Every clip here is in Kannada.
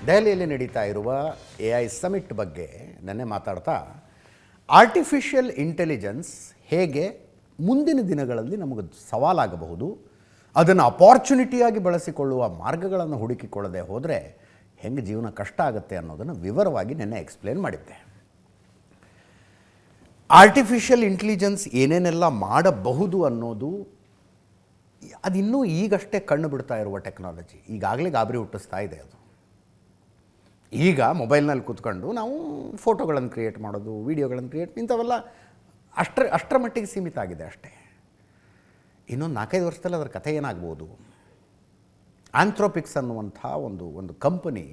ದೆಹಲಿಯಲ್ಲಿ ನಡೀತಾ ಇರುವ AI ಸಮಿಟ್ ಬಗ್ಗೆ ನೆನ್ನೆ ಮಾತಾಡ್ತಾ ಆರ್ಟಿಫಿಷಿಯಲ್ ಇಂಟೆಲಿಜೆನ್ಸ್ ಹೇಗೆ ಮುಂದಿನ ದಿನಗಳಲ್ಲಿ ನಮಗೆ ಸವಾಲಾಗಬಹುದು, ಅದನ್ನು ಅಪಾರ್ಚುನಿಟಿಯಾಗಿ ಬಳಸಿಕೊಳ್ಳುವ ಮಾರ್ಗಗಳನ್ನು ಹುಡುಕಿಕೊಳ್ಳದೆ ಹೋದರೆ ಹೆಂಗೆ ಜೀವನ ಕಷ್ಟ ಆಗುತ್ತೆ ಅನ್ನೋದನ್ನು ವಿವರವಾಗಿ ನೆನ್ನೆ ಎಕ್ಸ್ಪ್ಲೇನ್ ಮಾಡಿದ್ದೆ. ಆರ್ಟಿಫಿಷಿಯಲ್ ಇಂಟೆಲಿಜೆನ್ಸ್ ಏನೇನೆಲ್ಲ ಮಾಡಬಹುದು ಅನ್ನೋದು ಅದಿನ್ನೂ ಈಗಷ್ಟೇ ಕಣ್ಣು ಬಿಡ್ತಾ ಇರುವ ಟೆಕ್ನಾಲಜಿ. ಈಗಾಗಲೇ ಗಾಬರಿ ಹುಟ್ಟಿಸ್ತಾ ಇದೆ ಅದು. ಈಗ ಮೊಬೈಲ್ನಲ್ಲಿ ಕೂತ್ಕೊಂಡು ನಾವು ಫೋಟೋಗಳನ್ನು ಕ್ರಿಯೇಟ್ ಮಾಡೋದು, ವೀಡಿಯೋಗಳನ್ನು ಕ್ರಿಯೇಟ್ ಇಂಥವೆಲ್ಲ ಅಷ್ಟರ ಮಟ್ಟಿಗೆ ಸೀಮಿತ ಆಗಿದೆ ಅಷ್ಟೇ. ಇನ್ನೊಂದು 4-5 ವರ್ಷದಲ್ಲಿ ಅದರ ಕಥೆ ಏನಾಗ್ಬೋದು? ಆಂಥ್ರೋಪಿಕ್ಸ್ ಅನ್ನುವಂಥ ಒಂದು ಕಂಪನಿ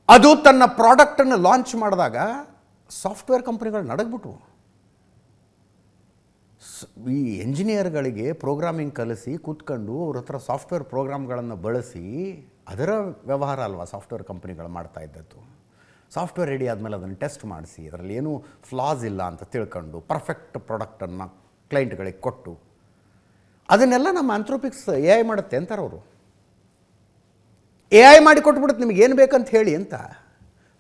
ಅದು ತನ್ನ ಪ್ರಾಡಕ್ಟನ್ನು ಲಾಂಚ್ ಮಾಡಿದಾಗ ಸಾಫ್ಟ್ವೇರ್ ಕಂಪ್ನಿಗಳು ನಡಗ್ಬಿಟ್ವು. ಈ ಎಂಜಿನಿಯರ್ಗಳಿಗೆ ಪ್ರೋಗ್ರಾಮಿಂಗ್ ಕಲಿಸಿ ಕೂತ್ಕೊಂಡು ಅವ್ರ ಹತ್ರ ಸಾಫ್ಟ್ವೇರ್ ಪ್ರೋಗ್ರಾಮ್ಗಳನ್ನು ಬಳಸಿ ಅದರ ವ್ಯವಹಾರ ಅಲ್ವಾ ಸಾಫ್ಟ್ವೇರ್ ಕಂಪ್ನಿಗಳು ಮಾಡ್ತಾ ಇದ್ದದ್ದು. ಸಾಫ್ಟ್ವೇರ್ ರೆಡಿ ಆದಮೇಲೆ ಅದನ್ನು ಟೆಸ್ಟ್ ಮಾಡಿಸಿ ಅದರಲ್ಲಿ ಏನೂ ಫ್ಲಾಸ್ ಇಲ್ಲ ಅಂತ ತಿಳ್ಕೊಂಡು ಪರ್ಫೆಕ್ಟ್ ಪ್ರಾಡಕ್ಟನ್ನು ಕ್ಲೈಂಟ್ಗಳಿಗೆ ಕೊಟ್ಟು ಅದನ್ನೆಲ್ಲ ನಮ್ಮ ಆಂಥ್ರೋಪಿಕ್ಸ್ AI ಮಾಡುತ್ತೆ ಅಂತಾರೆ ಅವರು. AI ಮಾಡಿ ಕೊಟ್ಬಿಡುತ್ತೆ ನಿಮಗೇನು ಬೇಕಂತ ಹೇಳಿ ಅಂತ.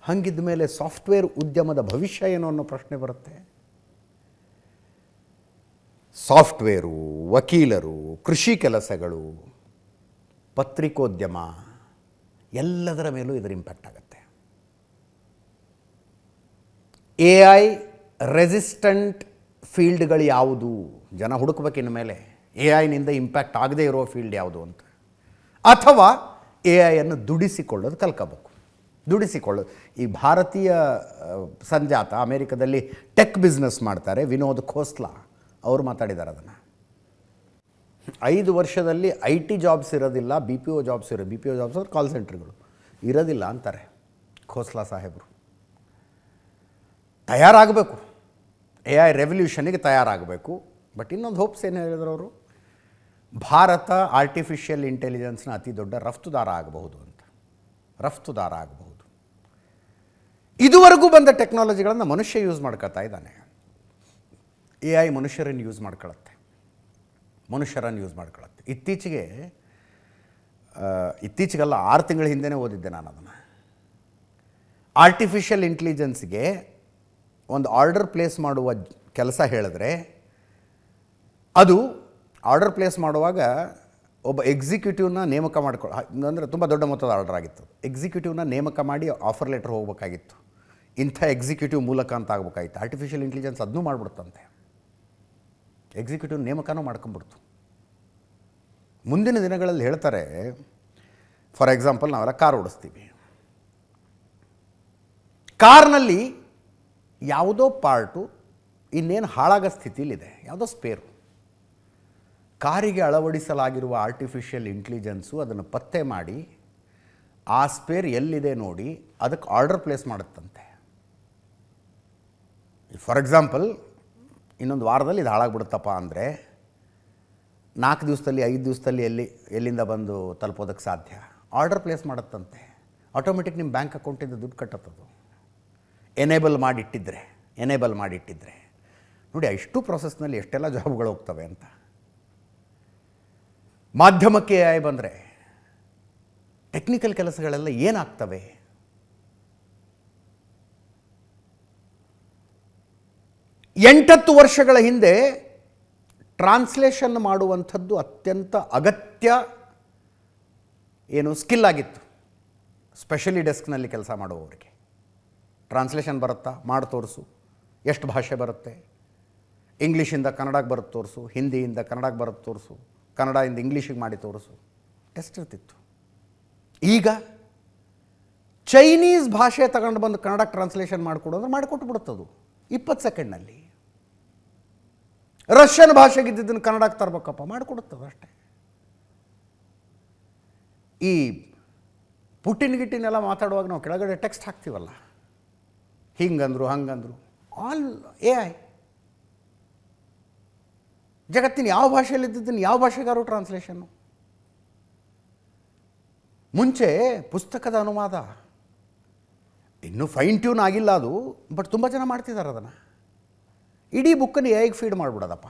ಹಂಗಿದ್ದ ಮೇಲೆ ಸಾಫ್ಟ್ವೇರ್ ಉದ್ಯಮದ ಭವಿಷ್ಯ ಏನು ಅನ್ನೋ ಪ್ರಶ್ನೆ ಬರುತ್ತೆ. ಸಾಫ್ಟ್ವೇರು, ವಕೀಲರು, ಕೃಷಿ ಕೆಲಸಗಳು, ಪತ್ರಿಕೋದ್ಯಮ ಎಲ್ಲದರ ಮೇಲೂ ಇದರ ಇಂಪ್ಯಾಕ್ಟ್ ಆಗುತ್ತೆ. AI ರೆಸಿಸ್ಟೆಂಟ್ ಫೀಲ್ಡ್ಗಳು ಯಾವುದು? ಜನ ಹುಡುಕಬೇಕಿನ್ನ ಮೇಲೆ AIನಿಂದ ಇಂಪ್ಯಾಕ್ಟ್ ಆಗದೇ ಇರೋ ಫೀಲ್ಡ್ ಯಾವುದು ಅಂತ. ಅಥವಾ AIಯನ್ನು ದುಡಿಸಿಕೊಳ್ಳೋದು ಕಲ್ಕೋಬೇಕು. ಈ ಭಾರತೀಯ ಸಂಜಾತ ಅಮೇರಿಕದಲ್ಲಿ ಟೆಕ್ ಬಿಸ್ನೆಸ್ ಮಾಡ್ತಾರೆ, ವಿನೋದ್ ಖೋಸ್ಲಾ ಅವರು ಮಾತಾಡಿದ್ದಾರೆ ಅದನ್ನು. 5 ವರ್ಷದಲ್ಲಿ IT ಜಾಬ್ಸ್ ಇರೋದಿಲ್ಲ, BPO ಜಾಬ್ಸ್ ಅಂದ್ರೆ ಕಾಲ್ ಸೆಂಟರ್ಗಳು ಇರೋದಿಲ್ಲ ಅಂತಾರೆ ಖೋಸ್ಲಾ ಸಾಹೇಬರು. ತಯಾರಾಗಬೇಕು, AI ರೆವಲ್ಯೂಷನ್ಗೆ ತಯಾರಾಗಬೇಕು. ಬಟ್ ಇನ್ನೊಂದು ಹೋಪ್ಸ್ ಏನು ಹೇಳಿದ್ರು ಅವರು, ಭಾರತ ಆರ್ಟಿಫಿಷಿಯಲ್ ಇಂಟೆಲಿಜೆನ್ಸ್ನ ಅತಿ ದೊಡ್ಡ ರಫ್ತುದಾರ ಆಗಬಹುದು ಅಂತ. ಇದುವರೆಗೂ ಬಂದ ಟೆಕ್ನಾಲಜಿಗಳನ್ನು ಮನುಷ್ಯ ಯೂಸ್ ಮಾಡ್ಕೊತಾ ಇದ್ದಾನೆ. AI ಮನುಷ್ಯರನ್ನು ಯೂಸ್ ಮಾಡ್ಕೊಳ್ಳುತ್ತೆ. ಇತ್ತೀಚೆಗಲ್ಲ 6 ತಿಂಗಳ ಹಿಂದೆನೇ ಓದಿದ್ದೆ ನಾನು ಅದನ್ನು. ಆರ್ಟಿಫಿಷಿಯಲ್ ಇಂಟೆಲಿಜೆನ್ಸ್ಗೆ ಒಂದು ಆರ್ಡರ್ ಪ್ಲೇಸ್ ಮಾಡುವ ಕೆಲಸ ಹೇಳಿದ್ರೆ ಅದು ಆರ್ಡರ್ ಪ್ಲೇಸ್ ಮಾಡುವಾಗ ಒಬ್ಬ ಎಕ್ಸಿಕ್ಯೂಟಿವ್ನ ನೇಮಕ ಅಂದರೆ ತುಂಬ ದೊಡ್ಡ ಮೊತ್ತದ ಆರ್ಡರ್ ಆಗಿತ್ತು. ಎಕ್ಸಿಕ್ಯೂಟಿವ್ನ ನೇಮಕ ಮಾಡಿ ಆಫರ್ ಲೆಟರ್ ಹೋಗಬೇಕಾಗಿತ್ತು. ಇಂಥ ಎಕ್ಸಿಕ್ಯೂಟಿವ್ ಮೂಲಕ ಅಂತ ಆಗಬೇಕಾಗಿತ್ತು. ಆರ್ಟಿಫಿಷಿಯಲ್ ಇಂಟೆಲಿಜೆನ್ಸ್ ಅದನ್ನೂ ಮಾಡಿಬಿಡುತ್ತಂತೆ. ಎಕ್ಸಿಕ್ಯೂಟಿವ್ ನೇಮಕನೂ ಮಾಡ್ಕೊಂಬಿಡ್ತು. ಮುಂದಿನ ದಿನಗಳಲ್ಲಿ ಹೇಳ್ತಾರೆ, ಫಾರ್ ಎಕ್ಸಾಂಪಲ್ ನಾವೆಲ್ಲ ಕಾರ್ ಓಡಿಸ್ತೀವಿ. ಕಾರ್ನಲ್ಲಿ ಯಾವುದೋ ಪಾರ್ಟು ಇನ್ನೇನು ಹಾಳಾಗೋ ಸ್ಥಿತಿಲಿದೆ, ಯಾವುದೋ ಸ್ಪೇರು. ಕಾರಿಗೆ ಅಳವಡಿಸಲಾಗಿರುವ ಆರ್ಟಿಫಿಷಿಯಲ್ ಇಂಟೆಲಿಜೆನ್ಸು ಅದನ್ನು ಪತ್ತೆ ಮಾಡಿ ಆ ಸ್ಪೇರ್ ಎಲ್ಲಿದೆ ನೋಡಿ ಅದಕ್ಕೆ ಆರ್ಡರ್ ಪ್ಲೇಸ್ ಮಾಡುತ್ತಂತೆ. ಫಾರ್ ಎಕ್ಸಾಂಪಲ್ ಇನ್ನೊಂದು ವಾರದಲ್ಲಿ ಇದು ಹಾಳಾಗ್ಬಿಡುತ್ತಪ್ಪ ಅಂದರೆ 4 ದಿವಸದಲ್ಲಿ 5 ದಿವಸದಲ್ಲಿ ಎಲ್ಲಿಂದ ಬಂದು ತಲುಪೋದಕ್ಕೆ ಸಾಧ್ಯ? ಆರ್ಡರ್ ಪ್ಲೇಸ್ ಮಾಡುತ್ತಂತೆ. ಆಟೋಮೆಟಿಕ್ ನಿಮ್ಮ ಬ್ಯಾಂಕ್ ಅಕೌಂಟಿಂದ ದುಡ್ಡು ಕಟ್ಟತ್ತದು. ಎನೇಬಲ್ ಮಾಡಿಟ್ಟಿದ್ರೆ ನೋಡಿ, ಇಷ್ಟು ಪ್ರೊಸೆಸ್ನಲ್ಲಿ ಎಷ್ಟೆಲ್ಲ ಜಾಬ್ಗಳು ಹೋಗ್ತವೆ ಅಂತ. ಮಾಧ್ಯಮಕ್ಕೆ AI ಬಂದರೆ ಟೆಕ್ನಿಕಲ್ ಕೆಲಸಗಳೆಲ್ಲ ಏನಾಗ್ತವೆ? ಎಂಟತ್ತು ವರ್ಷಗಳ ಹಿಂದೆ ಟ್ರಾನ್ಸ್ಲೇಷನ್ ಮಾಡುವಂಥದ್ದು ಅತ್ಯಂತ ಅಗತ್ಯ ಸ್ಕಿಲ್ ಆಗಿತ್ತು. ಸ್ಪೆಷಲಿ ಡೆಸ್ಕ್ನಲ್ಲಿ ಕೆಲಸ ಮಾಡುವವರಿಗೆ ಟ್ರಾನ್ಸ್ಲೇಷನ್ ಬರುತ್ತಾ, ಮಾಡಿ ತೋರಿಸು. ಎಷ್ಟು ಭಾಷೆ ಬರುತ್ತೆ? ಇಂಗ್ಲೀಷಿಂದ ಕನ್ನಡಕ್ಕೆ ಬರುತ್ತೆ ತೋರಿಸು, ಹಿಂದಿಯಿಂದ ಕನ್ನಡಕ್ಕೆ ಬರುತ್ತೆ ತೋರಿಸು, ಕನ್ನಡದಿಂದ ಇಂಗ್ಲೀಷಿಗೆ ಮಾಡಿ ತೋರಿಸು. ಟೆಸ್ಟ್ ಇರ್ತಿತ್ತು. ಈಗ ಚೈನೀಸ್ ಭಾಷೆ ತಗೊಂಡು ಬಂದು ಕನ್ನಡಕ್ಕೆ ಟ್ರಾನ್ಸ್ಲೇಷನ್ ಮಾಡಿಕೊಡು ಅಂದರೆ ಮಾಡಿಕೊಟ್ಟು ಬಿಡುತ್ತದು 20 ಸೆಕೆಂಡ್ನಲ್ಲಿ. ರಷ್ಯನ್ ಭಾಷೆಗಿದ್ದನ್ನು ಕನ್ನಡಕ್ಕೆ ತರಬೇಕಪ್ಪ, ಮಾಡಿಕೊಡುತ್ತದು ಅಷ್ಟೇ. ಈ ಪುಟ್ಟಿನ ಮಾತಾಡುವಾಗ ನಾವು ಕೆಳಗಡೆ ಟೆಕ್ಸ್ಟ್ ಹಾಕ್ತೀವಲ್ಲ, ಹಿಂಗಂದ್ರು ಹಂಗಂದ್ರು, ಆಲ್ AI. ಜಗತ್ತಿನ ಯಾವ ಭಾಷೆಯಲ್ಲಿದ್ದನ್ನು ಯಾವ ಭಾಷೆಗಾರು ಟ್ರಾನ್ಸ್ಲೇಷನ್ನು. ಮುಂಚೆ ಪುಸ್ತಕದ ಅನುವಾದ ಇನ್ನೂ ಫೈನ್ ಟ್ಯೂನ್ ಆಗಿಲ್ಲ ಅದು, ಬಟ್ ತುಂಬ ಜನ ಮಾಡ್ತಿದ್ದಾರೆ ಅದನ್ನು. ಇಡೀ ಬುಕ್ಕನ್ನು AIಗೆ ಫೀಡ್ ಮಾಡಿಬಿಡೋದಪ್ಪ.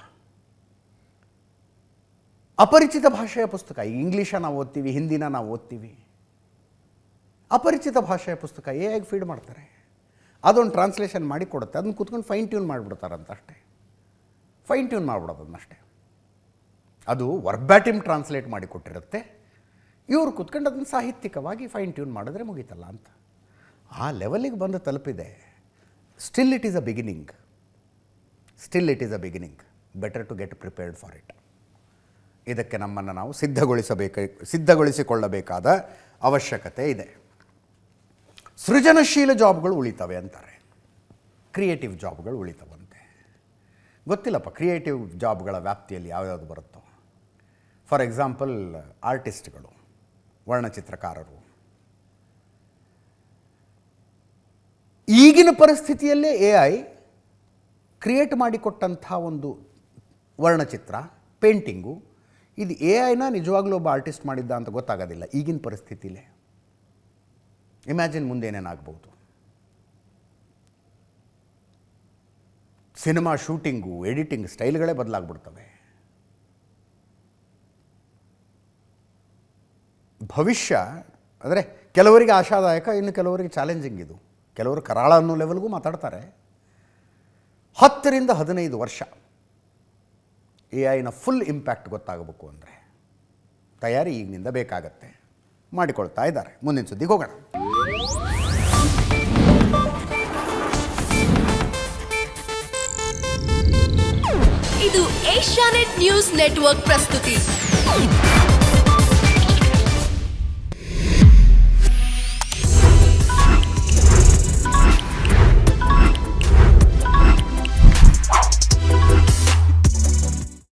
ಅಪರಿಚಿತ ಭಾಷೆಯ ಪುಸ್ತಕ, ಇಂಗ್ಲೀಷ ನಾವು ಓದ್ತೀವಿ, ಹಿಂದಿನ ನಾವು ಓದ್ತೀವಿ. ಅಪರಿಚಿತ ಭಾಷೆಯ ಪುಸ್ತಕ ಹೇಗೆ ಫೀಡ್ ಮಾಡ್ತಾರೆ? ಅದೊಂದು ಟ್ರಾನ್ಸ್ಲೇಷನ್ ಮಾಡಿ ಕೊಡುತ್ತೆ, ಅದನ್ನು ಕೂತ್ಕೊಂಡು ಫೈನ್ ಟ್ಯೂನ್ ಮಾಡಿಬಿಡ್ತಾರಂತ ಅಷ್ಟೇ. ಫೈನ್ ಟ್ಯೂನ್ ಮಾಡಿಬಿಡೋದು ಅದನ್ನಷ್ಟೇ. ಅದು ವರ್ಬ್ಯಾಟಿಮ್ ಟ್ರಾನ್ಸ್ಲೇಟ್ ಮಾಡಿ ಕೊಟ್ಟಿರುತ್ತೆ, ಇವರು ಕೂತ್ಕೊಂಡು ಅದನ್ನು ಸಾಹಿತ್ಯಿಕವಾಗಿ ಫೈನ್ ಟ್ಯೂನ್ ಮಾಡಿದ್ರೆ ಮುಗೀತಲ್ಲ ಅಂತ. ಆ ಲೆವೆಲಿಗೆ ಬಂದು ತಲುಪಿದೆ. Still it is a beginning. Better to get prepared for it. ಇದಕ್ಕೆ ನಮ್ಮನ್ನು ನಾವು ಸಿದ್ಧಗೊಳಿಸಿಕೊಳ್ಳಬೇಕಾದ ಅವಶ್ಯಕತೆ ಇದೆ. ಸೃಜನಶೀಲ ಜಾಬ್ಗಳು ಉಳಿತವೆ ಅಂತಾರೆ, ಕ್ರಿಯೇಟಿವ್ ಜಾಬ್ಗಳು ಉಳಿತವಂತೆ. ಗೊತ್ತಿಲ್ಲಪ್ಪ ಕ್ರಿಯೇಟಿವ್ ಜಾಬ್ಗಳ ವ್ಯಾಪ್ತಿಯಲ್ಲಿ ಯಾವ್ಯಾವುದು ಬರುತ್ತೋ. ಫಾರ್ ಎಕ್ಸಾಂಪಲ್ ಆರ್ಟಿಸ್ಟ್ಗಳು, ವರ್ಣಚಿತ್ರಕಾರರು. ಈಗಿನ ಪರಿಸ್ಥಿತಿಯಲ್ಲೇ AI ಕ್ರಿಯೇಟ್ ಮಾಡಿಕೊಟ್ಟಂಥ ಒಂದು ವರ್ಣಚಿತ್ರ, ಪೇಂಟಿಂಗು, ಇದು AIನ ನಿಜವಾಗ್ಲೂ ಒಬ್ಬ ಆರ್ಟಿಸ್ಟ್ ಮಾಡಿದ್ದ ಅಂತ ಗೊತ್ತಾಗೋದಿಲ್ಲ ಈಗಿನ ಪರಿಸ್ಥಿತಿಲೇ. ಇಮ್ಯಾಜಿನ್ ಮುಂದೆ ಏನೇನಾಗ್ಬೋದು. ಸಿನಿಮಾ ಶೂಟಿಂಗು, ಎಡಿಟಿಂಗ್ ಸ್ಟೈಲ್ಗಳೇ ಬದಲಾಗ್ಬಿಡ್ತವೆ. ಭವಿಷ್ಯ ಅಂದರೆ ಕೆಲವರಿಗೆ ಆಶಾದಾಯಕ, ಇನ್ನು ಕೆಲವರಿಗೆ ಚಾಲೆಂಜಿಂಗ್. ಇದು ಕೆಲವರು ಕರಾಳ ಅನ್ನೋ ಲೆವೆಲ್ಗೂ ಮಾತಾಡ್ತಾರೆ. 10 ರಿಂದ 15 ವರ್ಷ AIನ ಫುಲ್ ಇಂಪ್ಯಾಕ್ಟ್ ಗೊತ್ತಾಗಬೇಕು ಅಂದರೆ ತಯಾರಿ ಈಗಿನಿಂದ ಬೇಕಾಗತ್ತೆ. ಮಾಡಿಕೊಳ್ತಾ ಇದ್ದಾರೆ. ಮುಂದಿನ ಸುದ್ದಿಗೆ ಹೋಗೋಣ. ಇದು ಏಷ್ಯಾನೆಟ್ ನ್ಯೂಸ್ ನೆಟ್ವರ್ಕ್ ಪ್ರಸ್ತುತಿ.